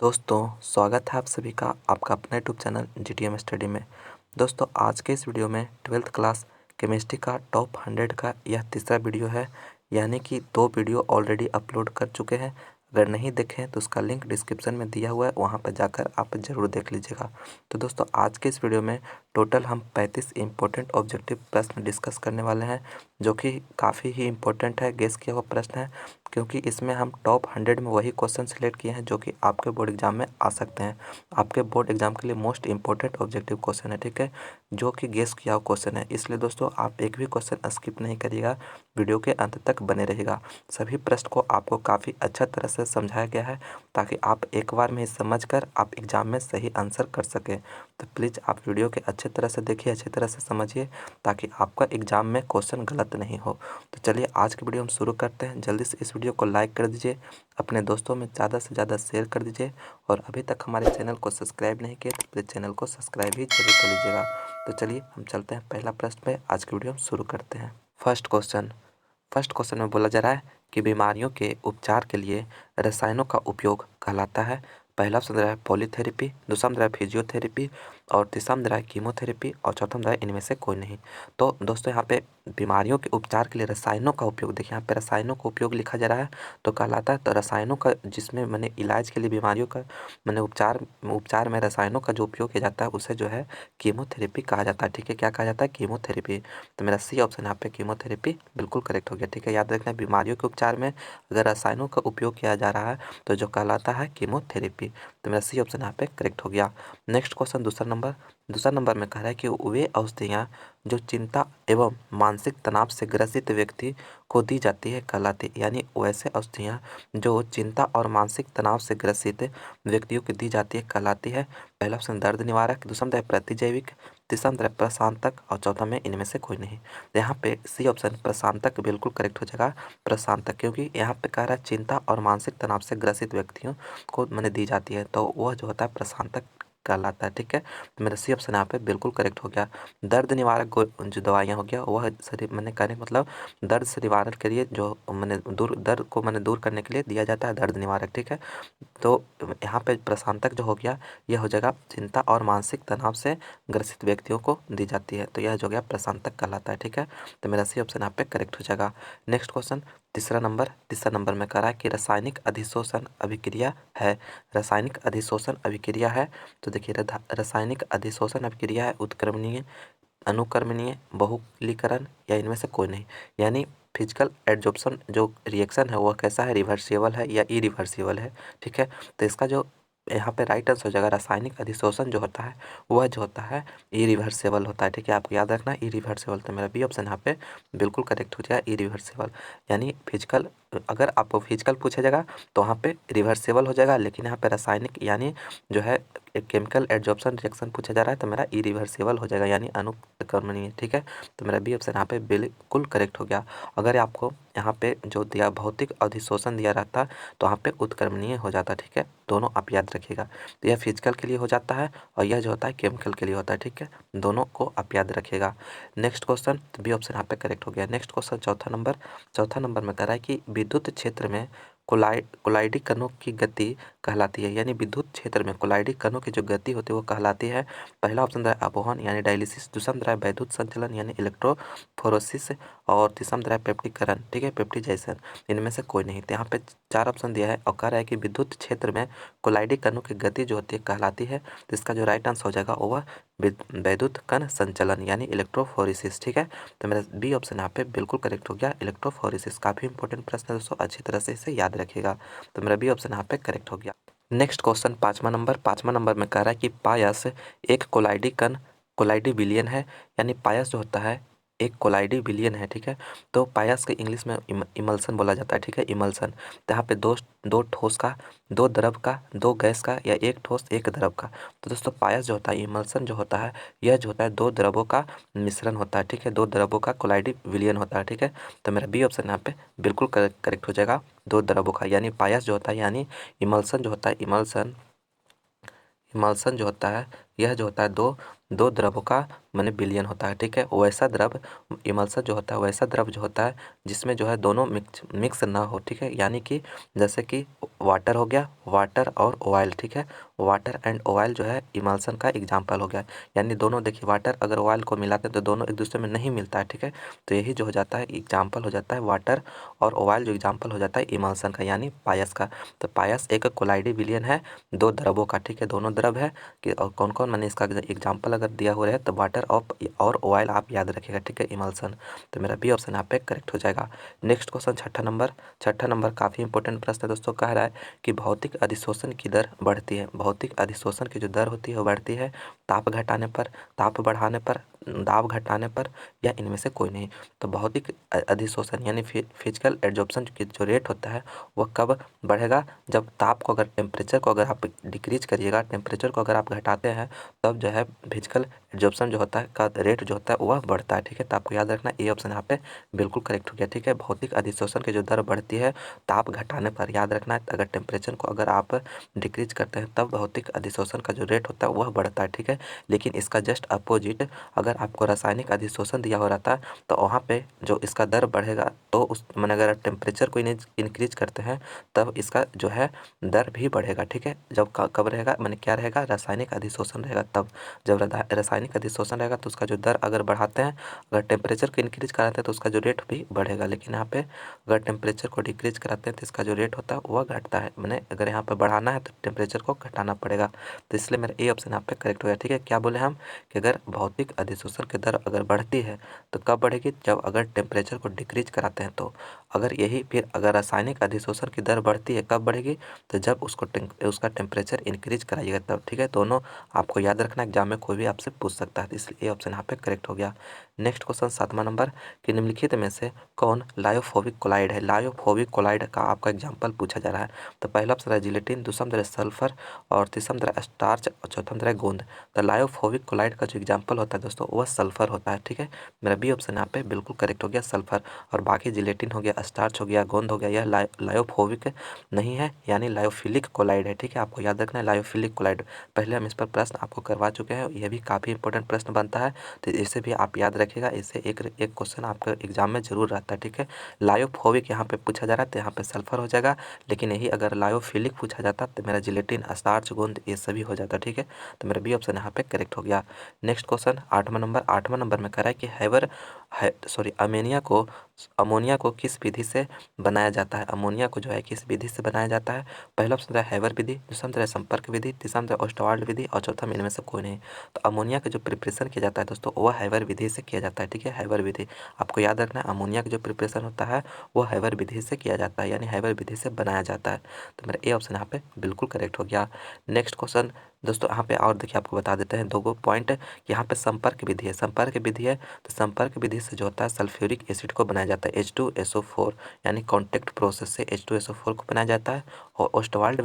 दोस्तों स्वागत है आप सभी का आपका अपना यूट्यूब चैनल GTM स्टडी में। दोस्तों आज के इस वीडियो में 12th क्लास केमिस्ट्री का टॉप 100 का यह तीसरा वीडियो है, यानी कि 2 वीडियो ऑलरेडी अपलोड कर चुके हैं। अगर नहीं देखें तो उसका लिंक डिस्क्रिप्शन में दिया हुआ है, वहाँ पर जाकर आप ज़रूर देख लीजिएगा। तो दोस्तों आज के इस वीडियो में टोटल हम 35 इम्पोर्टेंट ऑब्जेक्टिव प्रश्न डिस्कस करने वाले हैं, जो कि काफ़ी ही इम्पोर्टेंट है, गेस किया हुआ प्रश्न है, क्योंकि इसमें हम टॉप 100 में वही क्वेश्चन सिलेक्ट किए हैं जो कि आपके बोर्ड एग्जाम में आ सकते हैं। आपके बोर्ड एग्जाम के लिए मोस्ट इंपॉर्टेंट ऑब्जेक्टिव क्वेश्चन है, ठीक है, जो कि गेस किया हुआ क्वेश्चन है। इसलिए दोस्तों आप एक भी क्वेश्चन स्किप नहीं करिएगा, वीडियो के अंत तक बने रहिएगा। सभी प्रश्न को आपको काफ़ी अच्छा तरह से समझाया गया है, ताकि आप एक बार में ही समझ कर आप एग्ज़ाम में सही आंसर कर सकें। तो प्लीज़ आप वीडियो के अच्छे तरह से देखिए, अच्छी तरह से समझिए, ताकि आपका एग्ज़ाम में क्वेश्चन गलत नहीं हो। तो चलिए आज की वीडियो हम शुरू करते हैं। जल्दी से इस वीडियो को लाइक कर दीजिए, अपने दोस्तों में ज़्यादा से ज़्यादा शेयर कर दीजिए, और अभी तक हमारे चैनल को सब्सक्राइब नहीं किए तो प्लीज़ चैनल को सब्सक्राइब भी जरूर कर लीजिएगा। तो चलिए हम चलते हैं पहला प्रश्न पे, आज की वीडियो हम शुरू करते हैं। फर्स्ट क्वेश्चन में बोला जा रहा है कि बीमारियों के उपचार के लिए रसायनों का उपयोग कहलाता है। पहला ऑप्शन दे रहा है पॉलीथेरेपी, दूसरा दे रहा है फिजियोथेरेपी, और तीसरा दे रहा है कीमोथेरेपी, और चौथा दे रहा है इनमें से कोई नहीं। तो दोस्तों यहाँ पे बीमारियों के उपचार के लिए रसायनों का उपयोग, देखिए यहाँ पे रसायनों का उपयोग लिखा जा रहा है, तो कहलाता है, तो रसायनों का जिसमें मैंने इलाज के लिए बीमारियों का मैंने उपचार में रसायनों का जो उपयोग किया जाता है उसे जो है कीमोथेरेपी कहा जाता है, ठीक है। क्या कहा जाता है? कीमोथेरेपी। तो मेरा सी ऑप्शन यहाँ पे कीमोथेरेपी बिल्कुल करेक्ट हो गया, ठीक है। याद रखना है बीमारियों के उपचार में अगर रसायनों का उपयोग किया जा रहा है तो जो कहलाता है कीमोथेरेपी। तो मेरा सी ऑप्शन यहाँ पे करेक्ट हो गया। नेक्स्ट क्वेश्चन दूसरा नंबर में कह रहा है कि वे औषधियाँ जो चिंता एवं मानसिक तनाव से ग्रसित व्यक्ति को दी जाती है कहलाती, यानी वैसे औषधियाँ जो चिंता और मानसिक तनाव से ग्रसित व्यक्तियों को दी जाती है कहलाती है। पहला ऑप्शन दर्द निवारक, दूसरा है प्रतिजैविक, तीसरा है प्रशांतक, और चौथा में इनमें से कोई नहीं। तो यहाँ पे सी ऑप्शन प्रशांतक बिल्कुल करेक्ट हो जाएगा, प्रशांतक, क्योंकि यहाँ पे कह रहा है चिंता और मानसिक तनाव से ग्रसित व्यक्तियों को मैंने दी जाती है, तो वह जो होता है प्रशांतक कहलाता है, ठीक है। तो मेरा सी ऑप्शन यहाँ पे बिल्कुल करेक्ट हो गया। दर्द निवारक जो दवाइयाँ हो गया वह शरीर मैंने कहने का मतलब दर्द से निवारण के लिए जो मैंने दर्द को मैंने दूर करने के लिए दिया जाता है दर्द निवारक, ठीक है। तो यहाँ पे प्रशांतक जो हो गया यह हो जाएगा चिंता और मानसिक तनाव से ग्रसित व्यक्तियों को दी जाती है, तो यह जो गया प्रशांतक कहलाता है, ठीक है। तो मेरा सी ऑप्शन यहाँ पे करेक्ट हो जाएगा। नेक्स्ट क्वेश्चन तीसरा नंबर में कह रहा है कि रासायनिक अधिशोषण अभिक्रिया है। रासायनिक अधिशोषण अभिक्रिया है, तो देखिए रासायनिक अधिशोषण अभिक्रिया है उत्क्रमणीय, अनुक्रमणीय, बहुलीकरण, या इनमें से कोई नहीं। यानी फिजिकल एड्जॉर्प्शन जो रिएक्शन है वह कैसा है, रिवर्सिबल है या इरिवर्सिबल है, ठीक है। तो इसका जो यहाँ पे राइट आंसर हो जाएगा रासायनिक अधिशोषण जो होता है वह जो होता है इरिवर्सिबल होता है, ठीक है। आपको याद रखना इरिवर्सिबल, तो मेरा बी ऑप्शन यहाँ पे बिल्कुल करेक्ट हो जाएगा इरिवर्सिबल। यानी फिजिकल, अगर आपको फिजिकल पूछा जाएगा तो वहाँ पे रिवर्सिबल हो जाएगा, लेकिन यहाँ पे रासायनिक यानी जो है केमिकल एड्जॉर्प्शन रिएक्शन पूछा जा रहा है तो मेरा इरिवर्सिबल हो जाएगा, यानी अनुकरणीय, ठीक है। तो मेरा बी ऑप्शन यहाँ पे बिल्कुल करेक्ट हो गया। अगर आपको यहाँ पे जो दिया भौतिक अधिशोषण दिया रहता तो वहाँ पे उत्क्रमणीय हो जाता, ठीक है। दोनों आप याद रखिएगा, तो यह फिजिकल के लिए हो जाता है और यह जो होता है केमिकल के लिए होता है, ठीक है। दोनों को आप याद रखिएगा। नेक्स्ट क्वेश्चन, तो बी ऑप्शन यहाँ पे करेक्ट हो गया। नेक्स्ट क्वेश्चन चौथा नंबर में कह रहा है कि विद्युत क्षेत्र में कोलाइडी कणों की गति कहलाती है, यानी विद्युत क्षेत्र में कोलाइडी कणों की जो गति होती है वो कहलाती है। पहला ऑप्शन रहा है अपवहन यानी डायलिसिस, दूसरा रहा है वैद्युत संचलन यानी इलेक्ट्रोफोरेसिस, और तीसरा रहा है पेप्टिकरण, ठीक है, पेप्टिजाइजेशन, इनमें से कोई नहीं। तो यहाँ पे 4 ऑप्शन दिया है और कह रहा है कि विद्युत क्षेत्र में कोलाइडी कणों की गति जो होती है कहलाती है। तो इसका जो राइट आंसर हो जाएगा वह वैद्युत कण संचलन यानी इलेक्ट्रोफोरेसिस, ठीक है। तो मेरा बी ऑप्शन यहाँ पे बिल्कुल करेक्ट हो गया, इलेक्ट्रोफोरेसिस। काफ़ी इंपॉर्टेंट प्रश्न है दोस्तों, अच्छी तरह से इसे याद रखिएगा। तो मेरा बी ऑप्शन यहाँ पे करेक्ट हो गया। नेक्स्ट क्वेश्चन पाँचवा नंबर में कह रहा है कि पायस एक कोलाइडी विलियन है, यानी पायस जो होता है एक कोलाइडी विलियन है, ठीक है। तो पायस के इंग्लिश में इमल्सन बोला जाता है, ठीक है, इमल्सन। तो यहाँ पे दो ठोस का, दो द्रव का, दो गैस का, या एक ठोस एक द्रव का। तो दोस्तों पायस जो होता है इमल्सन जो होता है यह जो होता है दो द्रवों का मिश्रण होता है, ठीक है, दो द्रवों का कोलाइडी विलियन होता है, ठीक है। तो मेरा बी ऑप्शन यहाँ पे बिल्कुल करेक्ट हो जाएगा, दो द्रवों का, यानी पायस जो होता है यानी इमल्सन जो होता है इमल्सन जो होता है यह जो होता है दो दो द्रवों का माने विलयन होता है। ठीक है, वैसा द्रव इमल्सन जो होता है, वैसा द्रव जो होता है जिसमें जो है दोनों मिक्स ना हो। ठीक है, यानी कि जैसे कि वाटर हो गया, वाटर और ऑयल। ठीक है, वाटर एंड ऑयल जो है इमल्सन का एग्जाम्पल हो गया। यानी दोनों देखिए, वाटर अगर ऑयल को मिलाते हैं तो दोनों एक दूसरे में नहीं मिलता है। ठीक है, तो यही जो हो जाता है एग्जाम्पल हो जाता है वाटर और ऑयल, जो एग्जाम्पल हो जाता है इमल्सन का यानी पायस का। तो पायस एक कोलाइडी विलयन है दो द्रवों का। ठीक है, दोनों द्रव है कि और कौन कौन, मैंने इसका एग्जाम्पल अगर दिया हुआ है तो वाटर और ऑयल आप याद रखिएगा। ठीक है, इमल्सन। तो मेरा बी ऑप्शन यहाँ पे करेक्ट हो जाएगा। नेक्स्ट क्वेश्चन छठा नंबर काफ़ी इंपॉर्टेंट प्रश्न है दोस्तों। कह रहा है कि भौतिक अधिशोषण की दर बढ़ती है। भौतिक अधिशोषण की जो दर होती है वो बढ़ती है ताप घटाने पर, ताप बढ़ाने पर, दाब घटाने पर, या इनमें से कोई नहीं। तो भौतिक अधिशोषण यानी फिजिकल एड्जॉर्प्शन की जो रेट होता है वह कब बढ़ेगा, जब ताप को, अगर टेम्परेचर को अगर आप डिक्रीज करिएगा, टेम्परेचर को अगर आप घटाते हैं, तब जो है फिजिकल एड्जॉर्प्शन जो होता है का रेट जो होता है वह बढ़ता है। ठीक है, तो आपको याद रखना ए ऑप्शन यहाँ पे बिल्कुल करेक्ट हो गया। ठीक है, भौतिक अधिशोषण की जो दर बढ़ती है ताप घटाने पर, याद रखना है अगर टेम्परेचर को अगर आप डिक्रीज करते हैं तब भौतिक अधिशोषण का जो रेट होता है वह बढ़ता है। ठीक है, लेकिन इसका जस्ट अपोजिट अगर आपको रासायनिक अधिशोषण दिया हो रहता है तो वहाँ पे जो इसका दर बढ़ेगा, तो उस मैंने अगर आप टेम्परेचर को इंक्रीज करते हैं तब इसका जो है दर भी बढ़ेगा। ठीक है, जब कब रहेगा, मैंने क्या रहेगा, रासायनिक अधिशोषण रहेगा तब। जब रासायनिक अधिशोषण रहेगा तो उसका जो दर अगर बढ़ाते हैं, अगर टेम्परेचर को इंक्रीज कराते हैं तो उसका जो रेट भी बढ़ेगा। लेकिन यहाँ पे अगर टेम्परेचर को डिक्रीज कराते हैं तो इसका जो रेट होता है वह घटता है। मैंने अगर यहाँ पे बढ़ाना है तो टेम्परेचर को घटाना पड़ेगा। तो इसलिए मेरा ए ऑप्शन यहाँ पे करेक्ट हो गया। ठीक है, क्या बोले हम कि अगर भौतिक अधिशोषण की दर अगर बढ़ती है तो कब बढ़ेगी, जब अगर टेम्परेचर को डिक्रीज कराते हैं तो। अगर यही फिर अगर रासायनिक अधिशोषण की दर बढ़ती है कब बढ़ेगी, तो जब उसका टेम्परेचर इंक्रीज कराइएगा तब। ठीक है, दोनों आपको याद रखना, एग्जाम में कोई भी आपसे पूछ सकता है, तो इसलिए ए ऑप्शन यहाँ पे करेक्ट हो गया। नेक्स्ट क्वेश्चन 7वां नंबर कि निम्नलिखित में से कौन लायोफोबिक कोलाइड है। लायोफोबिक कोलाइड का आपका एग्जाम्पल पूछा जा रहा है। तो पहला ऑप्शन है जिलेटिन, दूसरा ऑप्शन है सल्फर, और तीसरा ऑप्शन है स्टार्च, और चौथा ऑप्शन है गोंद। तो लायोफोबिक कोलाइड का जो एग्जाम्पल होता है दोस्तों वह सल्फर होता है। ठीक है, मेरा बी ऑप्शन यहाँ पे बिल्कुल करेक्ट हो गया, सल्फर। और बाकी जिलेटिन हो गया, स्टार्च हो गया, गोंद हो गया, यह लायोफोबिक नहीं है, यानी लायोफिलिक कोलाइड है। ठीक है, आपको याद रखना है लायोफिलिक कोलाइड। पहले हम इस पर प्रश्न आपको करवा चुके हैं, यह भी काफ़ी इंपॉर्टेंट प्रश्न बनता है, तो इसे भी आप याद रखिएगा। इससे एक क्वेश्चन आपके एग्जाम में जरूर रहता है। ठीक है, लायोफोबिक यहाँ पे पूछा जा रहा है तो यहाँ पे सल्फर हो जाएगा, लेकिन यही अगर लायोफिलिक पूछा जाता तो मेरा जिलेटिन, स्टार्च, गोंद ये सभी हो जाता। ठीक है, तो मेरा बी ऑप्शन यहाँ पे करेक्ट हो गया। नेक्स्ट क्वेश्चन 8वां नंबर में कह रहा है कि अमोनिया को किस विधि से बनाया जाता है। अमोनिया को जो है किस विधि से बनाया जाता है। पहला ऑप्शन है हैबर विधि, दूसरा ऑप्शन है संपर्क विधि, तीसरा ऑप्शन है ओस्टवाल्ड विधि, और चौथा में इनमें से कोई नहीं। तो अमोनिया का जो प्रिपरेशन किया जाता है दोस्तों वह हैबर विधि से किया जाता है। ठीक है, हैबर विधि आपको याद रखना है, अमोनिया का जो प्रिपरेशन होता है वो हैबर विधि से किया जाता है, यानी हैबर विधि से बनाया जाता है। तो मेरा ए ऑप्शन यहाँ पे बिल्कुल करेक्ट हो गया। नेक्स्ट क्वेश्चन दोस्तों यहाँ पे और देखिए आपको बता देते हैं दो पॉइंट। यहाँ पे संपर्क विधि है, संपर्क विधि है तो संपर्क विधि से जो होता है सल्फ्यूरिक एसिड को बनाया जाता है H2SO4, यानी कॉन्टेक्ट प्रोसेस से H2SO4 को बनाया जाता है। और ओस्टवाल्ड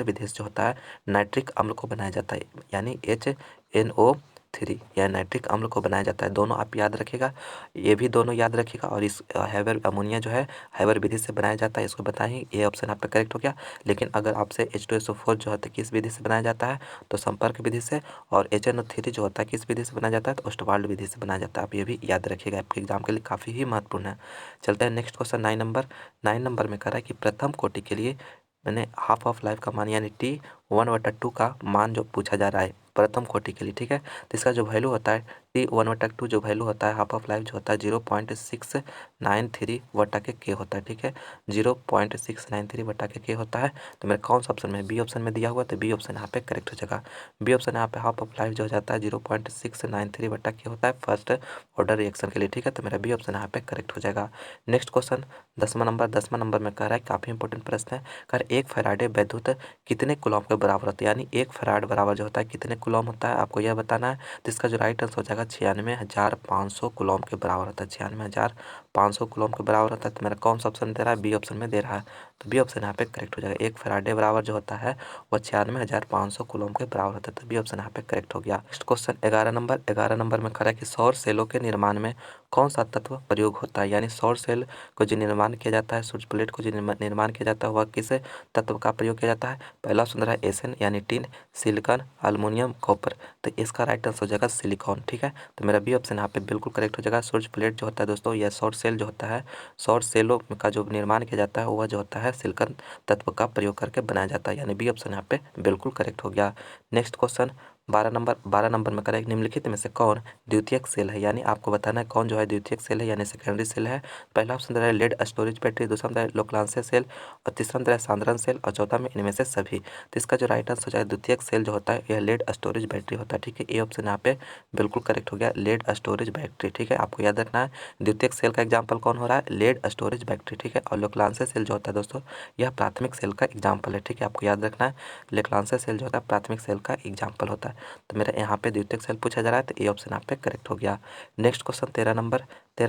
विधि से जो होता है नाइट्रिक अम्ल को बनाया जाता है, यानी HNO3 या नाइट्रिक अम्ल को बनाया जाता है। दोनों आप याद रखिएगा, ये भी दोनों याद रखिएगा। और इस हैबर अमोनिया जो है हैबर विधि से बनाया जाता है, इसको बताएं, ये ऑप्शन आप पे करेक्ट हो गया। लेकिन अगर आपसे H2SO4 जो है किस विधि से बनाया जाता है तो संपर्क विधि से, और HNO3 जो होता है किस विधि से बनाया जाता है तो ओस्टवाल्ड विधि से बनाया जाता है। आप ये भी याद रखिएगा, आपके एग्जाम के लिए काफ़ी ही महत्वपूर्ण है। चलते हैं नेक्स्ट क्वेश्चन 9 नंबर में कह रहा है कि प्रथम कोटि के लिए मैंने हाफ ऑफ लाइफ का मान यानी T1/2 का मान जो पूछा जा रहा है प्रथम कोटि के लिए। ठीक है, तो इसका जो वैल्यू होता है T1/2 जो वैल्यू होता है हाफ ऑफ लाइफ जो होता है 0.693/K होता है। ठीक है, 0.693/K होता है। तो मेरे कौन सा ऑप्शन में, बी ऑप्शन में दिया हुआ, तो बी ऑप्शन यहाँ पे करेक्ट हो जाएगा। बी ऑप्शन यहाँ पे हाफ ऑफ लाइफ जो हो जाता है 0.693/K होता है फर्स्ट ऑर्डर रिएक्शन के लिए। ठीक है, तो मेरा बी ऑप्शन यहाँ पे करेक्ट हो जाएगा। नेक्स्ट क्वेश्चन 10वां नंबर में कह रहा है काफ़ी इंपॉर्टेंट प्रश्न है। कर एक फैराडे वैद्युत कितने कूलॉम के बराबर होता है, यानी एक फैराड बराबर जो होता है कितने कूलॉम होता है आपको यह बताना है। तो इसका जो राइट आंसर हो जाएगा 96,500 कूलॉम के बराबर होता है, 96,500 कूलॉम के बराबर होता है। तो मेरा कौन सा ऑप्शन दे रहा है, बी ऑप्शन में दे रहा है। तो बी ऑप्शन यहाँ पे करेक्ट हो जाएगा। 1 फैराडे बराबर जो होता है वह 96,500 कूलम के बराबर होता है। तो बी ऑप्शन यहाँ पे करेक्ट हो गया। नेक्स्ट क्वेश्चन 11 नंबर में कह कि सौर सेलों के निर्माण में कौन सा तत्व प्रयोग होता है, यानी सौर सेल को जो निर्माण किया जाता है, सूर्य प्लेट को जो निर्माण किया जाता है वह किस तत्व का प्रयोग किया जाता है। पहला ऑप्शन रहा एसन यानी टिन, सिलिकॉन, एल्युमिनियम, कॉपर। तो इसका राइट आंसर हो जाएगा सिलिकॉन। ठीक है, तो मेरा बी ऑप्शन यहाँ पे बिल्कुल करेक्ट हो जाएगा। सूर्य प्लेट जो होता है दोस्तों, यह सौर सेल जो होता है, सौर सेलों का जो निर्माण किया जाता है वह जो होता है सिलिकॉन तत्व का प्रयोग करके बनाया जाता है, यानी बी ऑप्शन यहाँ पे बिल्कुल करेक्ट हो गया। नेक्स्ट क्वेश्चन 12 नंबर में करेक्ट निम्नलिखित में से कौन द्वितीयक सेल है, यानी आपको बताना है कौन जो है द्वितीयक सेल है यानी सेकेंडरी सेल है। पहला ऑप्शन दे रहा है लेड स्टोरेज बैटरी, दूसरा दे रहा है लोकलांसे सेल, और तीसरा दे रहा है सांद्रण सेल, और चौथा में इनमें से सभी। तो इसका जो राइट आंसर हो जाए द्वितीयक सेल जो होता है यह लेड स्टोरेज बैटरी होता है। ठीक है, ए ऑप्शन यहाँ पे बिल्कुल करेक्ट हो गया, लेड स्टोरेज बैटरी। ठीक है, आपको याद रखना है द्वितीयक सेल का एग्जाम्पल कौन हो रहा है, लेड स्टोरेज बैटरी। ठीक है, और लोकलांसे सेल जो होता है दोस्तों यह प्राथमिक सेल का एग्जाम्पल है। ठीक है, आपको याद रखना है लोकलांसे सेल जो होता है प्राथमिक सेल का एग्जाम्पल होता है। तो मेरा यहाँ पे द्वितीयक सेल पूछा जा रहा है, तो ए ऑप्शन यहाँ पे करेक्ट हो गया। नेक्स्ट क्वेश्चन 13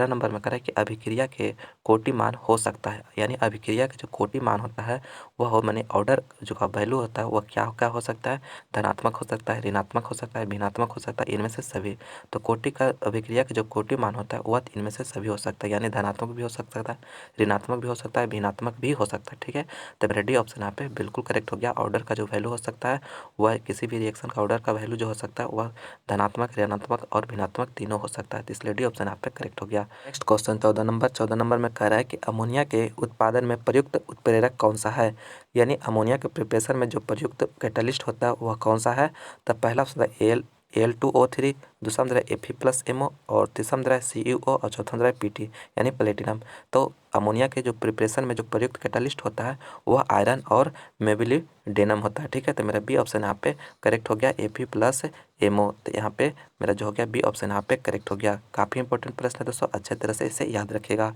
नंबर में कह रहा है कि अभिक्रिया के कोटि मान हो सकता है, यानी अभिक्रिया का जो कोटि मान होता है वह हो माने ऑर्डर जो का वैल्यू होता है वह क्या क्या हो सकता है, धनात्मक हो सकता है, ऋणात्मक हो सकता है, भिन्नात्मक हो सकता है, इनमें से सभी। तो कोटि का अभिक्रिया का जो कोटि मान होता है वह इनमें से सभी हो सकता है, यानी धनात्मक भी हो सकता है, ऋणात्मक भी हो सकता है, भिन्नात्मक भी हो सकता है। ठीक है, तो मेरा डी ऑप्शन यहाँ पे बिल्कुल करेक्ट हो गया। ऑर्डर का जो वैल्यू हो सकता है वह किसी भी रिएक्शन का ऑर्डर का वैल्यू जो हो सकता है वह धनात्मक, ऋणात्मक और भिन्नात्मक तीनों हो सकता है। तो इसलिए डी ऑप्शन यहाँ पे करेक्ट हो गया। नेक्स्ट क्वेश्चन 14 नंबर में कह रहा है कि अमोनिया के उत्पादन में प्रयुक्त उत्प्रेरक कौन सा है, यानी अमोनिया के प्रिपरेशन में जो प्रयुक्त कैटलिस्ट होता है वह कौन सा है। तो पहला ऑप्शन है Al2O3, दूसरा में Fe+MO, और तीसरा में CuO, और चौथा में Pt यानी प्लेटिनम। तो अमोनिया के जो प्रिपरेशन में जो प्रयुक्त कैटलिस्ट होता है वह आयरन और मेबिलिडेनम होता है। ठीक है, तो मेरा बी ऑप्शन यहाँ पे करेक्ट हो गया, Fe+MO। तो यहाँ पे मेरा जो हो गया बी ऑप्शन यहाँ पे करेक्ट हो गया। काफ़ी इंपॉर्टेंट प्रश्न है दोस्तों, अच्छे तरह से इसे याद रखिएगा।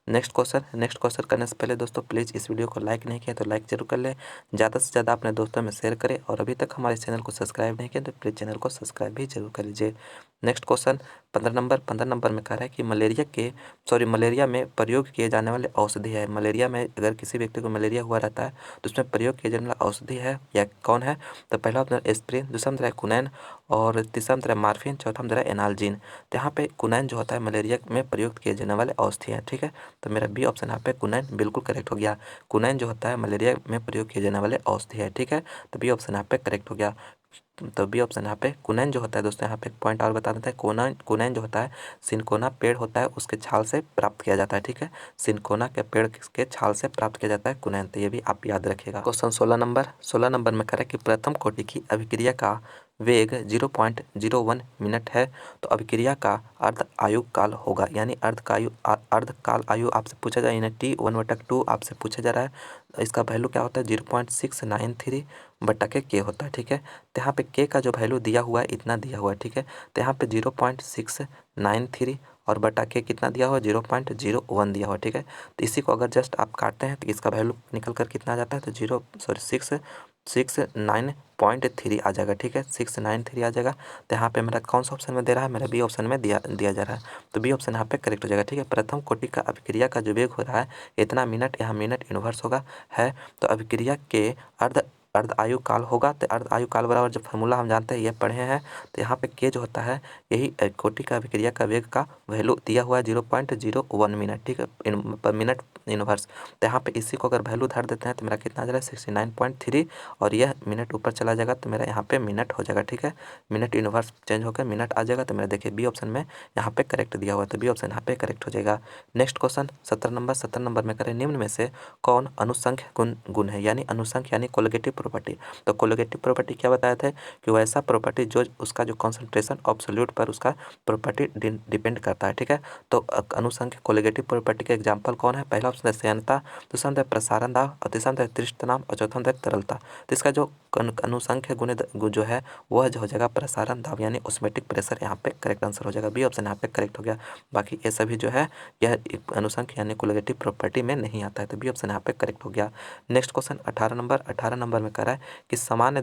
नेक्स्ट क्वेश्चन करने से पहले दोस्तों प्लीज़ इस वीडियो को लाइक नहीं किया तो लाइक जरूर कर लें, ज़्यादा से ज़्यादा अपने दोस्तों में शेयर करें, और अभी तक हमारे चैनल को सब्सक्राइब नहीं किया तो प्लीज़ चैनल को सब्सक्राइब भी जरूर कर लीजिए। नेक्स्ट क्वेश्चन 15 नंबर में कह रहा है कि मलेरिया में प्रयोग किए जाने वाले औषधि है। मलेरिया में अगर किसी व्यक्ति को मलेरिया हुआ रहता है तो उसमें प्रयोग किए जाने वाला औषधि है या कौन है। तो पहला ऑप्शन एस्प्रिन, दूसरा में कुनैन, और तीसरा में मार्फिन, चौथा में एनाल्जीन। तो यहाँ पे कुनैन जो होता है मलेरिया में प्रयोग किए जाने वाले औषधि है। ठीक है, तो मेरा बी ऑप्शन यहाँ पे कुनैन बिल्कुल करेक्ट हो गया। कुनैन जो होता है मलेरिया में प्रयोग किए जाने वाले औषधि है। ठीक है, तो बी ऑप्शन यहाँ पे करेक्ट हो गया। तो बी ऑप्शन यहाँ पे कुनैन जो होता है दोस्तों, यहाँ पे एक पॉइंट और बता देते हैं। कुनैन जो होता है सिनकोना पेड़ होता है उसके छाल से प्राप्त किया जाता है। ठीक है, सिनकोना के पेड़ के छाल से प्राप्त किया जाता है कुनैन, तो ये भी आप याद रखिएगा। क्वेश्चन 16 नंबर में कह रहा है कि प्रथम कोटि की अभिक्रिया का वेग 0.01 मिनट है, तो अभिक्रिया का अर्ध आयु काल होगा, यानी अर्ध काल आयु आपसे पूछा जाए, यानी T1/2 आपसे पूछा जा रहा है। इसका वैल्यू क्या होता है 0.693 बटा के होता है। ठीक है, तो यहाँ पे के का जो वैल्यू दिया हुआ है इतना दिया हुआ है। ठीक है, तो यहाँ पे 0.693 और बटा के कितना दिया हुआ है 0.01 दिया हुआ है। ठीक है, तो इसी को अगर जस्ट आप काटते हैं तो इसका वैल्यू निकल कर कितना आ जाता है, तो 669.3 आ जाएगा। ठीक है, 693 आ जाएगा। तो यहाँ पे मेरा कौन सा ऑप्शन में दे रहा है, मेरा बी ऑप्शन में दिया जा रहा है, तो बी ऑप्शन यहाँ पे करेक्ट हो जाएगा। ठीक है, प्रथम कोटि का अभिक्रिया का जो वेग हो रहा है इतना मिनट, यहाँ मिनट इन्वर्स होगा है, तो अभिक्रिया के अर्ध आयु काल होगा। तो अर्ध आयु काल बराबर जो फार्मूला हम जानते हैं ये पढ़े हैं। तो यहाँ पे के जो होता है यही कोटि का अभिक्रिया का वेग का वैल्यू दिया हुआ है 0.01 मिनट। ठीक है, पर मिनट इनवर्स। तो यहाँ पे इसी को अगर वैल्यू धर देते हैं तो मेरा कितना आ जाएगा 69.3, और यह मिनट ऊपर चला जाएगा तो मेरा यहाँ पे मिनट हो जाएगा। ठीक है, मिनट इनवर्स चेंज होकर मिनट आ जाएगा, तो मेरा देखिए बी ऑप्शन में यहाँ पे करेक्ट दिया हुआ है, तो बी ऑप्शन यहाँ पे करेक्ट हो जाएगा। नेक्स्ट क्वेश्चन 17 नंबर में करें निम्न में से कौन अनुसंख्य गुण है, यानी अनुसंख्य यानी कोलिगेटिव प्रॉपर्टी। तो कोलिगेटिव प्रॉपर्टी क्या बताया था कि वैसा प्रॉपर्टी जो उसका जो कॉन्सेंट्रेशन ऑब्सोल्यूट पर उसका प्रॉपर्टी डिपेंड करता है। ठीक है, तो अनुसंख्य कोलिगेटिव प्रॉपर्टी का एग्जांपल कौन है। पहला ऑप्शन है श्यानता, दूसरा है प्रसारण दाब, और तीसरा है तृष्णनाम, और चौथा है तरलता। तो इसका जो अनुसंख्य गुण जो है वह जो हो जाएगा प्रसारण दाब यानी ऑस्मेटिक प्रेशर, यहाँ पे करेक्ट आंसर हो जाएगा। बी ऑप्शन यहाँ पे करेक्ट हो गया। बाकी ये सभी जो है यह अनुसंख्य यानी कोलिगेटिव प्रॉपर्टी में नहीं आता है, तो बी ऑप्शन यहाँ पे करेक्ट हो गया। नेक्स्ट क्वेश्चन 18 नंबर में कह रहा है कि सामान्य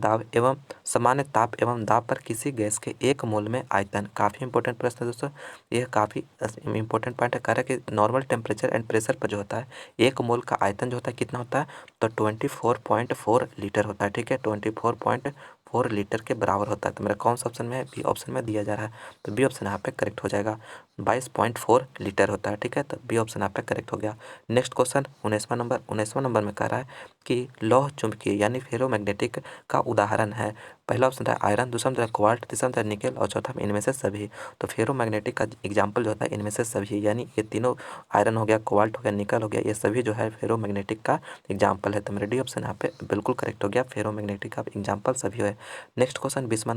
ताप एवं दाब पर किसी गैस के एक मोल में आयतन। काफ़ी इंपॉर्टेंट प्रश्न है दोस्तों, यह काफ़ी इंपॉर्टेंट पॉइंट है। कह रहा है कि नॉर्मल टेम्परेचर एंड प्रेशर पर जो होता है एक मोल का आयतन जो होता है कितना होता है, तो 24.4 लीटर होता है। ठीक है, 24.4 लीटर के बराबर होता है। तो मेरा कौन सा ऑप्शन में है, बी ऑप्शन में दिया जा रहा है, तो बी ऑप्शन यहाँ पे करेक्ट हो जाएगा। 22.4 लीटर होता है। ठीक है, तो बी ऑप्शन यहाँ पे करेक्ट हो गया। नेक्स्ट क्वेश्चन 19वां नंबर में कह रहा है कि लौह चुंबकीय यानी फेरोमैग्नेटिक का उदाहरण है। पहला ऑप्शन था आयरन, दूसरा था कोबाल्ट, तीसरा था निकेल और चौथा इनमें से सभी। तो फेरोमैग्नेटिक का एग्जाम्पल जो होता है इनमें से सभी, यानी ये तीनों आयरन हो गया, कोबाल्ट हो गया, निकल हो गया, ये सभी जो है फेरोमैग्नेटिक का एग्जाम्पल है। तो मेरा डी ऑप्शन यहाँ पे बिल्कुल करेक्ट हो गया, फेरोमैग्नेटिक का एग्जाम्पल सभी है। नेक्स्ट क्वेश्चन 20वां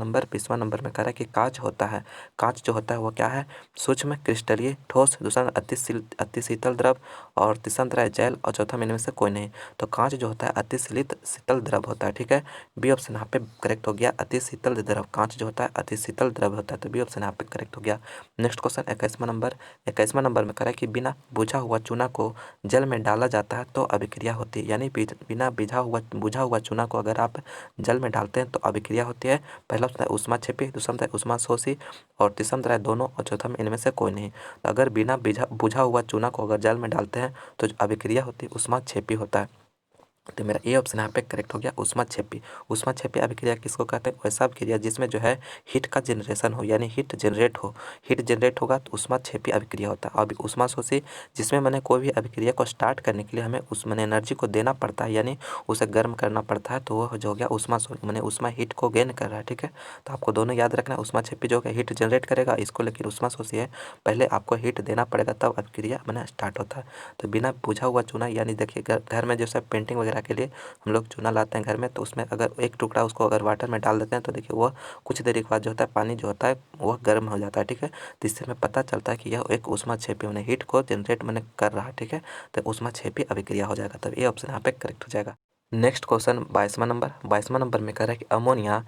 नंबर में कह रहा है कि कांच होता है, कांच जो होता है वो क्या है, सूक्ष्म क्रिस्टलीय ठोस, दूसरा अति शीतल द्रव और तीसरा है जैल और चौथा इनमें से कोई नहीं। तो कांच जो होता है अति शीतल द्रव होता है। ठीक है, बी ऑप्शन यहाँ पे करेक्ट हो गया, अति शीतल द्रव। कांच जो होता है अति शीतल द्रव होता है, तो बी ऑप्शन यहाँ पे करेक्ट हो गया। नेक्स्ट क्वेश्चन 21वां नंबर में कह रहा है कि बिना बुझा हुआ चूना को जल में डाला जाता है तो अभिक्रिया होती है। यानी बिना बुझा हुआ चूना को अगर आप जल में डालते हैं तो अभिक्रिया होती है। पहला होता है ऊष्मा छेपी, दूसरा होता है ऊष्मा शोषी और तीसरा होता है दोनों और चौथा में इनमें से कोई नहीं। तो अगर बिना बुझा हुआ चूना को अगर जल में डालते हैं तो जो अभिक्रिया होती है ऊष्मा छेपी होता है। तो मेरा ए ऑप्शन यहाँ पे करेक्ट हो गया, ऊष्मा छेपी अभिक्रिया किसको कहते हैं, वैसा अभिक्रिया जिसमें जो है हीट का जनरेशन हो, यानी हीट जनरेट होगा तो ऊष्मा छेपी अभिक्रिया होता है। अब ऊष्मा शोषी जिसमें मैंने कोई भी अभिक्रिया को स्टार्ट करने के लिए हमें उस मैंने एनर्जी को देना पड़ता है, यानी उसे गर्म करना पड़ता है, तो वो जो हो गया ऊष्मा हीट को गेन कर रहा है। ठीक है, तो आपको दोनों याद रखना है, ऊष्मा छेपी जो है हीट जनरेट करेगा इसको, लेकिन ऊष्मा शोषी है पहले आपको हीट देना पड़ेगा तब अभिक्रिया स्टार्ट होता है। तो बिना बुझा हुआ चूना, यानी देखिए घर में जैसे पेंटिंग वगैरह के लिए हम लोग चूना लाते हैं घर में, तो उसमें अगर एक टुकड़ा उसको अगर वाटर में डाल देते हैं तो देखिए वह कुछ देर के बाद जो होता है पानी जो होता है वह गर्म हो जाता है। ठीक है, तो इससे हमें पता चलता है कि यह एक ऊष्मा छेपी हीट को जनरेट कर रहा है। ठीक है, तो ऊष्मा छेपी अभिक्रिया हो जाएगा, तब ये ऑप्शन यहाँ पे करेक्ट हो जाएगा। नेक्स्ट क्वेश्चन 22वां नंबर में कह रहा है कि अमोनिया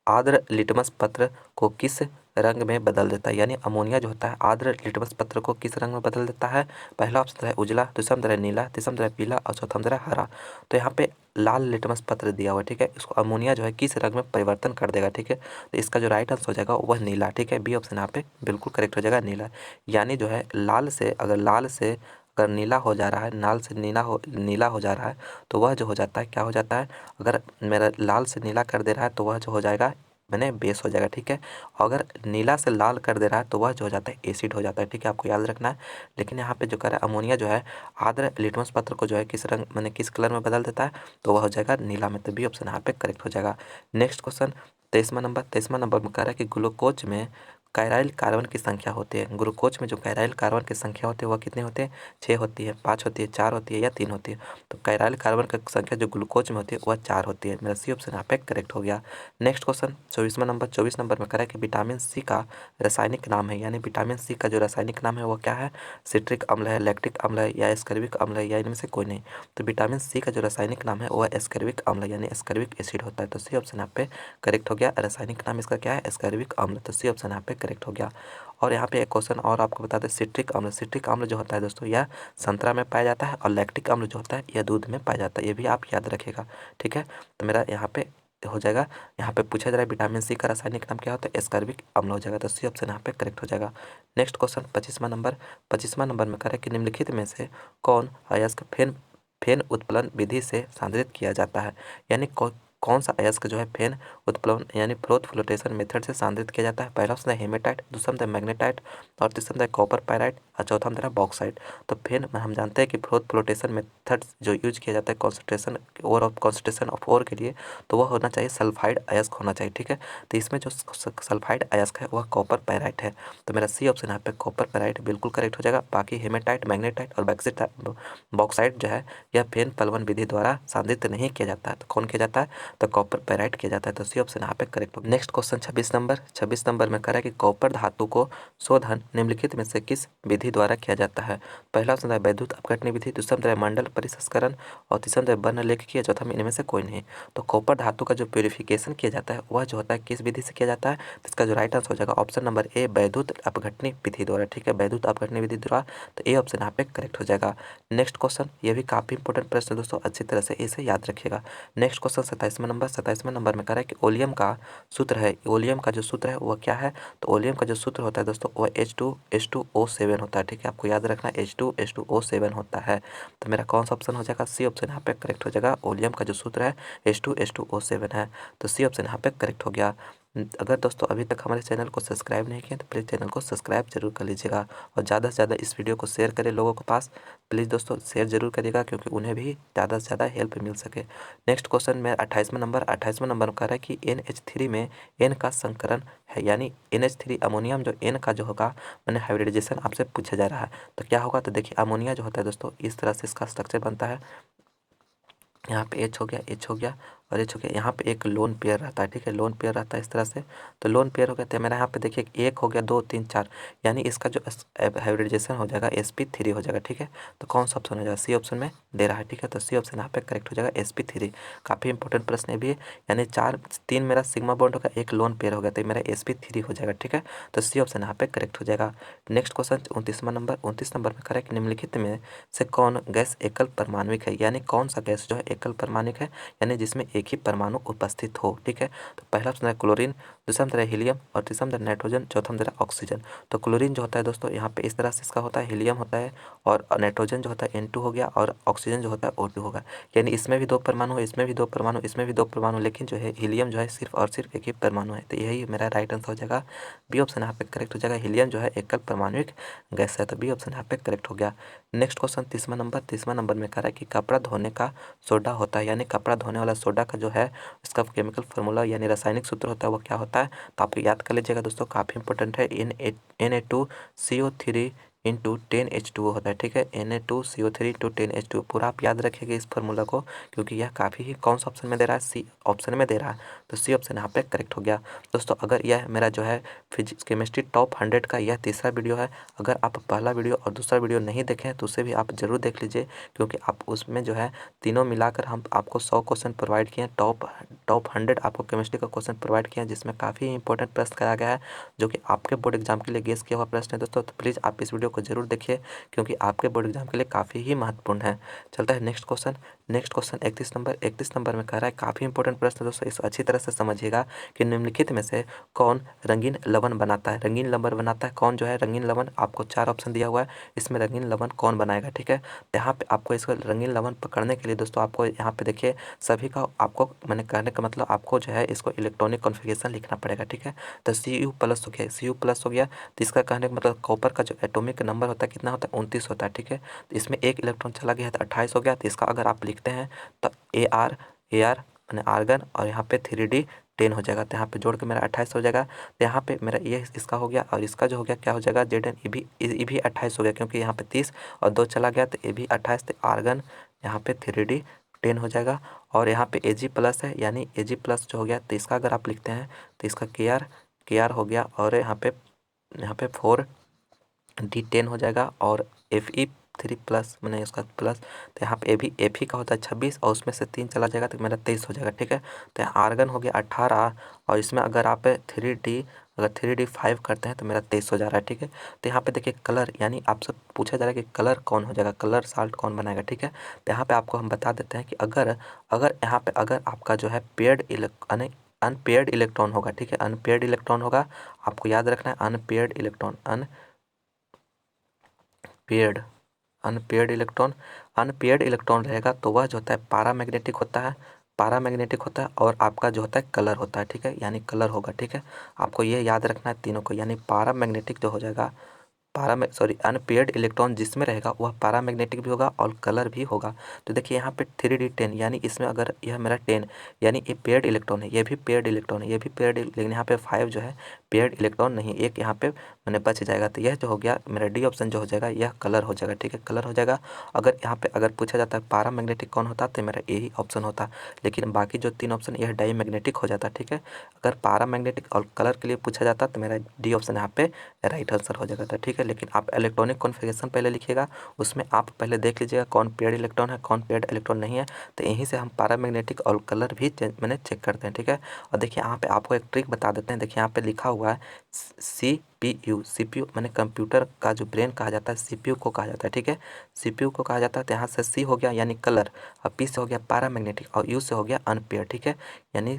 आर्द्र लिटमस पत्र को किस रंग में बदल देता है। यानी अमोनिया जो होता है आर्द्र लिटमस पत्र को किस रंग में बदल देता है। पहला ऑप्शन है उजला, दूसरा है नीला, तीसरा है पीला और चौथा है हरा। तो यहाँ पे लाल लिटमस पत्र दिया हुआ है। ठीक है, इसको अमोनिया जो है किस रंग में परिवर्तन कर देगा। ठीक है, तो इसका जो राइट आंसर हो जाएगा वह नीला। ठीक है, बी ऑप्शन यहाँ पे बिल्कुल करेक्ट हो जाएगा, नीला। यानी जो है लाल से अगर नीला हो जा रहा है, नीला हो जा रहा है तो वह जो हो जाता है क्या हो जाता है, अगर मेरा लाल से नीला कर दे रहा है तो वह जो हो जाएगा बेस हो जाएगा। ठीक है, अगर नीला से लाल कर दे रहा है तो वह जो हो जाता है एसिड हो जाता है। ठीक है, आपको याद रखना है। लेकिन यहाँ पे जो कह रहा है अमोनिया जो है आर्द्र लिटमस पत्र को जो है किस रंग किस कलर में बदल देता है, तो वह हो जाएगा नीला में। तो बी ऑप्शन यहाँ पे करेक्ट हो जाएगा। नेक्स्ट क्वेश्चन 23वां नंबर में कह रहा है कि ग्लूकोज में कैराइल कार्बन की संख्या होती है। ग्लूकोज में जो कैराइल कार्बन की संख्या होती है वह कितनी होती है, 6 होती है, 5 होती है, 4 होती है या 3 होती है। तो कैराइल कार्बन की संख्या जो ग्लूकोज में होती है वह 4 होती है। मेरा सी ऑप्शन यहाँ पे करेक्ट हो गया। नेक्स्ट क्वेश्चन 24वां नंबर में कह रहा है कि विटामिन सी का रासायनिक नाम है। यानी विटामिन सी का जो रासायनिक नाम है वो क्या है, सिट्रिक अम्ल है, लैक्टिक अम्ल है या एस्कर्बिक अम्ल है या इनमें से कोई नहीं। तो विटामिन सी का जो रासायनिक नाम है वह एस्कर्बिक अम्ल यानी एस्कर्बिक एसिड होता है। तो सी ऑप्शन यहाँ पे करेक्ट हो गया। रासायनिक नाम इसका क्या है, एस्कर्बिक अम्ल। तो सी ऑप्शन यहाँ पे करेक्ट हो गया। और यहाँ पे एक क्वेश्चन और आपको बता दें, सिट्रिक अम्ल जो होता है दोस्तों यह संतरा में पाया जाता है और लैक्टिक अम्ल जो होता है यह दूध में पाया जाता है, ये भी आप याद रखिएगा। ठीक है, तो मेरा यहाँ पे हो जाएगा, यहाँ पे पूछा जा रहा है विटामिन सी का रासायनिक नाम क्या होता है, एस्कर्बिक अम्ल हो जाएगा। तो सी ऑप्शन यहाँ पे करेक्ट हो जाएगा। नेक्स्ट क्वेश्चन 25वां नंबर में कह रहा है कि निम्नलिखित में से कौन अयस्क फेन उत्प्लन विधि से सांद्रित किया जाता है। यानी कौन सा अयस्क जो है फेन उत्प्लवन यानी फ्लोथ फ्लोटेशन मेथड से सांद्रित किया जाता है। पहला ऑप्शन है हेमेटाइट, दूसरा है मैग्नेटाइट और तीसरा है कॉपर पायराइट और चौथा है बॉक्साइट। तो फेन में हम जानते हैं कि फ्लोथ फ्लोटेशन मेथड जो यूज किया जाता है कॉन्सेंट्रेशन ऑफ ओर के लिए, तो वह होना चाहिए सल्फाइड अयस्क होना चाहिए। ठीक है, तो इसमें जो सल्फाइड अयस्क है वह कॉपर पायराइट है। तो मेरा सी ऑप्शन यहाँ पे कॉपर पायराइट बिल्कुल करेक्ट हो जाएगा। बाकी हेमेटाइट, मैग्नेटाइट और बॉक्साइट जो है यह फेन प्लवन विधि द्वारा सांद्रित नहीं किया जाता है। तो कौन किया जाता है, तो कॉपर पेराइट किया जाता है। तो सी ऑप्शन यहाँ पे करेक्ट होगा। नेक्स्ट क्वेश्चन 26 नंबर में कह रहा है कि कॉपर धातु को शोधन निम्नलिखित में से किस विधि द्वारा किया जाता है। पहला ऑप्शन है वैद्युत अपघटनी विधि, दूसरा ऑप्शन है मंडल परिसंस्करण और तीसरा ऑप्शन है बर्न लेखकीय, चौथा में इनमें से कोई नहीं। तो कॉपर धातु का जो प्योरीफिकेशन किया जाता है वह जो होता है किस विधि से किया जाता है, तो इसका जो राइट आंसर हो जाएगा ऑप्शन नंबर ए वैद्युत अपघटनी विधि द्वारा। ठीक है, वैद्युत अपघटनी विधि द्वारा, तो ए ऑप्शन यहाँ पे करेक्ट हो जाएगा। नेक्स्ट क्वेश्चन, ये भी काफी इंपॉर्टेंट प्रश्न है दोस्तों, अच्छी तरह से इसे याद रखिएगा। नेक्स्ट क्वेश्चन 27वां नंबर में कह रहा है कि ओलियम का सूत्र है, ओलियम का जो सूत्र है वह क्या है। तो ओलियम का जो सूत्र होता है दोस्तों वह H2H2O7 होता है। ठीक है, आपको याद रखना H2H2O7 होता है। तो मेरा कौन सा ऑप्शन हो जाएगा, सी ऑप्शन यहाँ पे करेक्ट हो जाएगा। ओलियम का जो सूत्र है H2H2O7 है, तो सी ऑप्शन यहाँ पे करेक्ट हो गया। अगर दोस्तों अभी तक हमारे चैनल को सब्सक्राइब नहीं किया तो प्लीज़ चैनल को सब्सक्राइब जरूर कर लीजिएगा और ज़्यादा से ज़्यादा इस वीडियो को शेयर करें लोगों के पास। प्लीज़ दोस्तों शेयर जरूर करिएगा क्योंकि उन्हें भी ज़्यादा से ज़्यादा हेल्प मिल सके। नेक्स्ट क्वेश्चन में 28वां नंबर में कह रहा है कि NH3 में N का संकरण है, यानी NH3 अमोनियम जो N का जो होगा मैंने हाइब्रिडाइजेशन आपसे पूछा जा रहा है। तो क्या होगा, तो देखिए अमोनिया जो होता है दोस्तों इस तरह से इसका स्ट्रक्चर बनता है। यहाँ पे H हो गया, H हो गया और H हो गया। यहाँ पे एक लोन पेयर रहता है। ठीक है, लोन पेयर रहता है इस तरह से। तो लोन पेयर हो गया, तो मेरा यहाँ पे देखिए एक हो गया, 2 3 4, यानी इसका जो हाइब्रिडाइजेशन हो जाएगा sp3 हो जाएगा। ठीक है, तो कौन सा ऑप्शन हो जाएगा, सी ऑप्शन में दे रहा है। ठीक है, तो सी ऑप्शन यहाँ पे करेक्ट हो जाएगा sp3। काफ़ी इंपॉर्टेंट प्रश्न है भी, यानी 3 मेरा सिग्मा बॉन्ड होगा, एक लोन पेयर हो गया, तो मेरा sp3 हो जाएगा। ठीक है, तो सी ऑप्शन यहाँ पे करेक्ट हो जाएगा। नेक्स्ट क्वेश्चन 29 नंबर में करेक्ट निम्नलिखित में से कौन गैस एकल परमाणुक है, यानी कौन सा गैस जो है एकल परमाणुक है, यानी जिसमें एक ही परमाणु उपस्थित हो। ठीक है, तो पहला ऑप्शन है क्लोरीन, दूसरा ऑप्शन है हीलियम और तीसरा ऑप्शन है नाइट्रोजन, चौथा ऑप्शन है ऑक्सीजन। तो क्लोरीन जो होता है दोस्तों यहाँ पे इस तरह से इसका होता है, हीलियम होता है और नाइट्रोजन जो होता है N2 हो गया और ऑक्सीजन जो होता है O2 होगा। यानी इसमें भी 2 परमाणु है, इसमें भी 2 परमाणु, इसमें भी 2 परमाणु, लेकिन जो है हीलियम जो है सिर्फ और सिर्फ एक ही परमाणु है। तो यही मेरा राइट आंसर हो जाएगा, बी ऑप्शन यहाँ पे करेक्ट हो जाएगा। हीलियम जो है एकल परमाणुक गैस है, तो बी ऑप्शन यहाँ पे करेक्ट हो गया। नेक्स्ट क्वेश्चन 30वां नंबर में कह रहा है कि कपड़ा धोने का सोडा होता है, यानी कपड़ा धोने वाला सोडा का जो है इसका केमिकल फार्मूला यानी रासायनिक सूत्र होता है वो क्या होता है, तो आप याद कर लीजिएगा दोस्तों, काफ़ी इंपॉर्टेंट है। Na2CO3 इंटू 10H2O होता है। ठीक है, Na2CO3 इंटू 10H2O पूरा आप याद रखिएगा इस फार्मूला को, क्योंकि यह काफ़ी ही कौन सा ऑप्शन में दे रहा है, सी ऑप्शन में दे रहा है, तो सी ऑप्शन यहाँ पे करेक्ट हो गया। दोस्तों अगर यह मेरा जो है फिजिक्स केमिस्ट्री टॉप 100 का यह तीसरा वीडियो है, अगर आप पहला वीडियो और दूसरा वीडियो नहीं देखें तो उसे भी आप जरूर देख लीजिए, क्योंकि आप उसमें जो है तीनों मिलाकर हम आपको 100 क्वेश्चन प्रोवाइड किए हैं। टॉप 100 आपको केमिस्ट्री का क्वेश्चन प्रोवाइड किया है, जिसमें काफ़ी इंपॉर्टेंट प्रश्न कराया गया है जो कि आपके बोर्ड एग्जाम के लिए गेस किया हुआ प्रश्न है दोस्तों। तो प्लीज़ आप इस वीडियो को जरूर देखिए क्योंकि आपके बोर्ड एग्जाम के लिए काफ़ी ही महत्वपूर्ण है। चलता है next question. Next question 31 number में कह रहा है, काफ़ी इंपॉर्टेंट प्रश्न है दोस्तों, इसे अच्छी तरह से समझिएगा कि निम्नलिखित में से कौन रंगीन लवण बनाता है। रंगीन लवण बनाता है कौन, जो है रंगीन लवण, आपको 4 ऑप्शन दिया हुआ है, इसमें रंगीन लवण कौन बनाएगा। ठीक है, तो यहाँ पे आपको इसको रंगीन लवण पकड़ने के लिए दोस्तों आपको यहाँ पे देखिए सभी का, आपको मैंने कहने का मतलब आपको जो है इसको इलेक्ट्रॉनिक कॉन्फ़िगरेशन लिखना पड़ेगा। ठीक है, तो Cu+ हो गया, Cu+ हो गया, तो इसका कहने का मतलब कॉपर का जो एटॉमिक नंबर होता है कितना होता है, 29 होता है। ठीक है, तो इसमें एक इलेक्ट्रॉन चला गया है तो 28 हो गया, तो इसका अगर आप लिखते हैं तो AR मैंने आर्गन और यहाँ पे 3D 10 हो जाएगा, तो यहाँ पे जोड़ के मेरा 28 हो जाएगा। तो यहाँ पे मेरा ये इसका हो गया और इसका जो हो गया क्या हो जाएगा, Zn ये भी 28 हो गया, क्योंकि यहाँ पे 30 और 2 चला गया तो ये भी 28, तो आर्गन यहाँ पे 3D 10 हो जाएगा। और यहाँ पे Ag+ है, यानी Ag+ जो हो गया, तो इसका अगर आप लिखते हैं तो इसका Kr हो गया और यहाँ पे 4D10 हो जाएगा और Fe3+ मैंने इसका प्लस, तो यहाँ पे Fe का होता है 26 और उसमें से 3 चला जाएगा तो मेरा 23 हो जाएगा। ठीक है, तो यहाँ आर्गन हो गया 18 और इसमें अगर आप 3D5 करते हैं तो मेरा 23 हो जा रहा है। ठीक है, तो यहाँ पे देखिए कलर, यानी आपसे पूछा जा रहा है कि कलर कौन हो जाएगा, कलर साल्ट कौन बनाएगा। ठीक है, तो यहाँ पे आपको हम बता देते हैं कि अगर यहाँ पे अगर आपका जो है अनपेयर्ड इलेक्ट्रॉन होगा। ठीक है, अनपेयर्ड इलेक्ट्रॉन होगा, आपको याद रखना है अनपेयर्ड इलेक्ट्रॉन रहेगा तो वह जो होता है पैरामैग्नेटिक होता है और आपका जो होता है कलर होता है। ठीक है, यानी कलर होगा। ठीक है, आपको ये याद रखना है तीनों को, यानी पैरामैग्नेटिक जो हो जाएगा अनपेयर्ड इलेक्ट्रॉन जिसमें रहेगा वह पैरामैग्नेटिक भी होगा और कलर भी होगा। तो देखिए यहाँ पे 3d10 यानी इसमें अगर यह मेरा 10 यानी ये पेयर्ड इलेक्ट्रॉन है, ये भी पेयर्ड इलेक्ट्रॉन है, ये भी पेयर्ड, लेकिन यहाँ पे 5 जो है पेयर्ड इलेक्ट्रॉन नहीं, एक यहाँ पे मैंने बच जाएगा। तो यह जो हो गया मेरा डी ऑप्शन जो हो जाएगा यह कलर हो जाएगा। ठीक है, कलर हो जाएगा। अगर यहाँ पे अगर पूछा जाता है पैरामैग्नेटिक कौन होता तो मेरा यही ऑप्शन होता, लेकिन बाकी जो 3 ऑप्शन यह डाईमैग्नेटिक हो जाता। ठीक है, अगर पैरामैग्नेटिक और कलर के लिए पूछा जाता तो मेरा डी ऑप्शन यहाँ पे राइट आंसर हो जाता था। ठीक है, लेकिन आप इलेक्ट्रॉनिक कॉन्फ़िगरेशन पहले लिखिएगा, उसमें आप पहले देख लीजिएगा कौन पेयर्ड इलेक्ट्रॉन है कौन पेयर्ड इलेक्ट्रॉन नहीं है। तो यहीं से हम पैरामैग्नेटिक और कलर भी मैंने चेक करते हैं। ठीक है, और देखिए यहाँ पे आपको एक ट्रिक बता देते हैं। देखिए यहाँ पे लिखा हुआ है CPU मैंने कंप्यूटर का जो ब्रेन कहा जाता है CPU को कहा जाता है। ठीक है, CPU को कहा जाता है। तो यहाँ से C हो गया यानी कलर, और P से हो गया पैरामैग्नेटिक, और U से हो गया अनपेयर्ड। ठीक है, यानी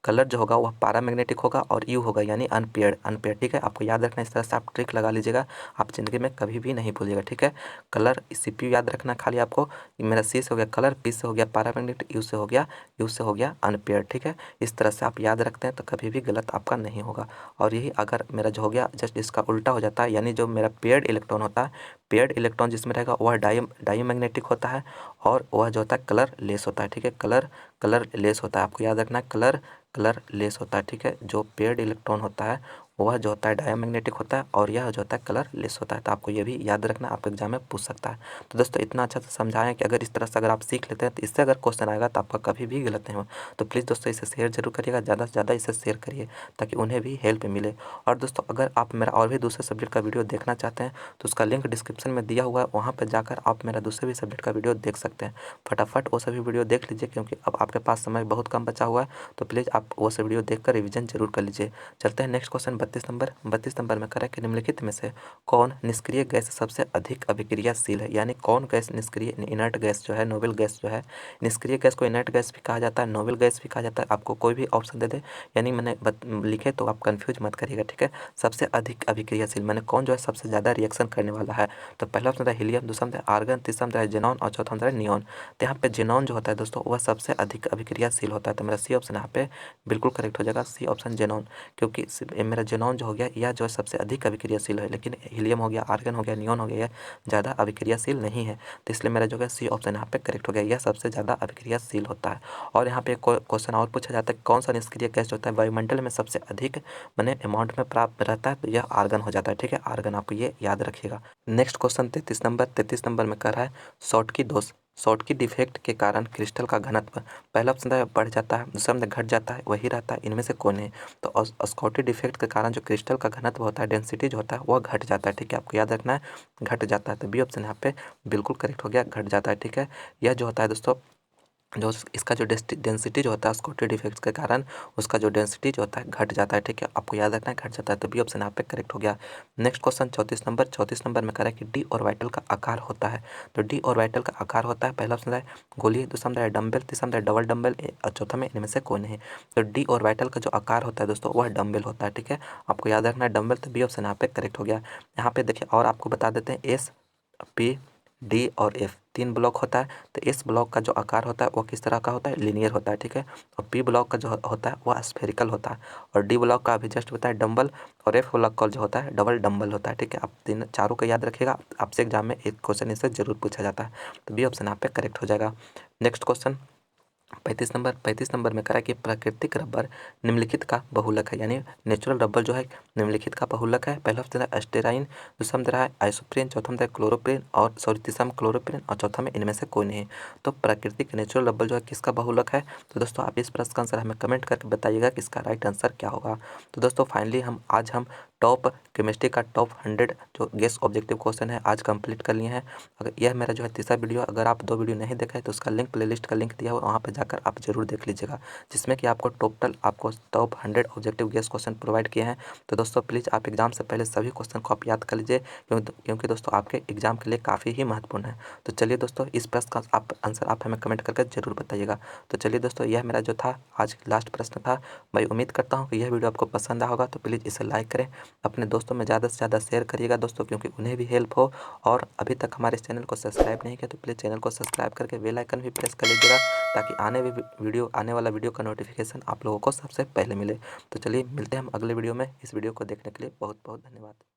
कलर जो होगा वह पैरामैग्नेटिक होगा और U होगा यानी अनपेयर्ड। ठीक है, आपको याद रखना, इस तरह से आप ट्रिक लगा लीजिएगा, आप जिंदगी में कभी भी नहीं भूलिएगा। ठीक है, कलर CPU याद रखना खाली आपको। मेरा C से हो गया कलर, P से हो गया पैरामैग्नेटिक, U से हो गया अनपेयर्ड। ठीक है, इस तरह से आप याद रखते हैं तो कभी भी गलत आपका नहीं होगा। और यही अगर मेरा जो हो गया जस्ट इसका उल्टा हो जाता है, यानी जो मेरा पेयर्ड इलेक्ट्रॉन होता है, पेयर्ड इलेक्ट्रॉन जिसमें रहेगा वह डाईमैग्नेटिक होता है और वह जो होता है कलर लेस होता है। ठीक है, कलर लेस होता है, आपको याद रखना है कलर लेस होता है। ठीक है, जो पेयर्ड इलेक्ट्रॉन होता है वह जो होता है डायमैग्नेटिक होता है और यह जो होता है कलर लेस होता है। तो आपको ये भी याद रखना, आपके एग्जाम में पूछ सकता है। तो दोस्तों इतना अच्छा से समझाएं कि अगर इस तरह से अगर आप सीख लेते हैं तो इससे अगर क्वेश्चन आएगा तो आपका कभी भी गलत नहीं हो। तो प्लीज़ दोस्तों इसे शेयर जरूर करिएगा, ज़्यादा से ज़्यादा इसे शेयर करिए ताकि उन्हें भी हेल्प मिले। और दोस्तों अगर आप मेरा और भी दूसरे सब्जेक्ट का वीडियो देखना चाहते हैं तो उसका लिंक डिस्क्रिप्शन में दिया हुआ है, वहाँ पर जाकर आप मेरा दूसरे भी सब्जेक्ट का वीडियो देख सकते हैं। फटाफट वो सभी वीडियो देख लीजिए क्योंकि अब आपके पास समय बहुत कम बचा हुआ है। तो प्लीज़ आप वो सब वीडियो देखकर रिवीजन जरूर कर लीजिए। चलते हैं नेक्स्ट क्वेश्चन 32 नंबर में करें कि निम्नलिखित में से कौन निष्क्रिय गैस सबसे अधिक अभिक्रियाशील है। यानी कौन गैस निष्क्रिय इनर्ट गैस जो है, नोबल गैस जो है, निष्क्रिय गैस को इनर्ट गैस भी कहा जाता है, नोबल गैस भी कहा जाता है। आपको कोई भी ऑप्शन दे दे, यानी मैंने लिखे तो आप कंफ्यूज मत करिएगा। ठीक है, सबसे अधिक अभिक्रियाशील मैंने कौन जो है सबसे ज़्यादा रिएक्शन करने वाला है। तो पहला ऑप्शन था हीलियम, दूसरा था आर्गन, तीसरा था जेनॉन और चौथा था नियॉन। तो यहाँ पे जेनॉन जो होता है दोस्तों वह सबसे अधिक अभिक्रियाशील होता है। तो मेरा सी ऑप्शन यहाँ पे बिल्कुल करेक्ट हो जाएगा, सी ऑप्शन जेनॉन, क्योंकि मेरा जेनॉन जो हो गया यह जो है सबसे अधिक अभिक्रियाशील है, लेकिन हीलियम हो गया, आर्गन हो गया, नियॉन हो गया, यह ज़्यादा अभिक्रियाशील नहीं है। तो इसलिए मेरा जो है सी ऑप्शन यहाँ पे करेक्ट हो गया, यह सबसे ज़्यादा अभिक्रियाशील होता है। और यहाँ पे क्वेश्चन और पूछा जाता है कौन सा निष्क्रिय गैस होता है वायुमंडल में सबसे अधिक मैंने अमाउंट में प्राप्त रहता है, तो यह आर्गन हो जाता है। ठीक है, आर्गन, आपको ये याद रखिएगा। नेक्स्ट क्वेश्चन 33 नंबर में कर रहा है शॉटकी दोष, शॉटकी डिफेक्ट के कारण क्रिस्टल का घनत्व पहला ऑप्शन है बढ़ जाता है, दूसरा में घट जाता है, वही रहता है, इनमें से कौन है। तो स्कॉटी डिफेक्ट के कारण जो क्रिस्टल का घनत्व होता है, डेंसिटी जो होता है वह घट जाता है। ठीक है, आपको याद रखना है घट जाता है। तो बी ऑप्शन यहाँ पे बिल्कुल करेक्ट हो गया, घट जाता है। ठीक है, यह जो होता है दोस्तों जो इसका जो डेंसिटी जो होता है स्कॉटी डिफेक्ट के कारण उसका जो डेंसिटी जो होता है घट जाता है। ठीक है, आपको याद रखना है घट जाता है। तो बी ऑप्शन यहाँ पे करेक्ट हो गया। नेक्स्ट क्वेश्चन 34 नंबर में करें कि डी ऑर्बिटल का आकार होता है। तो डी ऑर्बिटल का आकार होता है, पहला ऑप्शन है गोलीय, दूसरा है डम्बल, तीसरा है डबल डम्बल और चौथा में इनमें से कौन है। तो डी ऑर्बिटल का जो आकार होता है दोस्तों वह डम्बल होता है। ठीक है, आपको याद रखना है डम्बल। तो बी ऑप्शन यहाँ पे करेक्ट हो गया। यहाँ पे देखिए और आपको बता देते हैं एस, पी, डी और एफ 3 ब्लॉक होता है। तो इस ब्लॉक का जो आकार होता है वो किस तरह का होता है, लीनियर होता है। ठीक है, और पी ब्लॉक का जो होता है वह स्फेरिकल होता है, और डी ब्लॉक का अभी जस्ट बताया डम्बल, और एफ ब्लॉक का जो होता है डबल डम्बल होता है। ठीक है, आप चारों को याद रखिएगा, आपसे एग्जाम में एक क्वेश्चन इससे जरूर पूछा जाता है। तो बी ऑप्शन यहाँ पे करेक्ट हो जाएगा। नेक्स्ट क्वेश्चन 35 नंबर में करा कि प्राकृतिक रबर निम्नलिखित का बहुलक है। यानी नेचुरल रबर जो है निम्नलिखित का बहुलक है। पहला ऑप्शन है एस्टेराइन, दूसरा में है आइसोप्रीन, चौथा में क्लोरोप्रीन और तीसरा में क्लोरोप्रीन और चौथा में इनमें से कोई नहीं है। तो प्राकृतिक नेचुरल रबर जो है किसका बहुलक है। तो दोस्तों आप इस प्रश्न का आंसर हमें कमेंट करके बताइएगा कि इसका राइट आंसर क्या होगा। तो दोस्तों फाइनली आज हम टॉप केमिस्ट्री का टॉप 100 जो गेस ऑब्जेक्टिव क्वेश्चन है आज कंप्लीट कर लिए हैं। अगर यह मेरा जो है तीसरा वीडियो, अगर आप 2 वीडियो नहीं देखा है तो उसका लिंक प्लेलिस्ट का लिंक दिया हुआ, वहाँ पर जाकर आप जरूर देख लीजिएगा, जिसमें कि आपको टोटल आपको top 100 objective guess question provide किए हैं। तो दोस्तों प्लीज़ आप एग्जाम से पहले सभी क्वेश्चन को आप याद कर लीजिए, क्योंकि दोस्तों आपके एग्जाम के लिए काफ़ी ही महत्वपूर्ण है। तो चलिए दोस्तों इस प्रश्न का आप आंसर आप हमें कमेंट करके जरूर बताइएगा। तो चलिए दोस्तों यह मेरा जो था आज लास्ट प्रश्न था। मैं उम्मीद करता हूँ कि यह वीडियो आपको पसंद आया होगा। तो प्लीज़ इसे लाइक करें, अपने दोस्तों में ज़्यादा से ज़्यादा शेयर करिएगा दोस्तों, क्योंकि उन्हें भी हेल्प हो। और अभी तक हमारे इस चैनल को सब्सक्राइब नहीं किया तो प्लीज़ चैनल को सब्सक्राइब करके बेल आइकन भी प्रेस कर लीजिएगा, ताकि आने वाला वीडियो का नोटिफिकेशन आप लोगों को सबसे पहले मिले। तो चलिए मिलते हैं हम अगले वीडियो में। इस वीडियो को देखने के लिए बहुत बहुत धन्यवाद।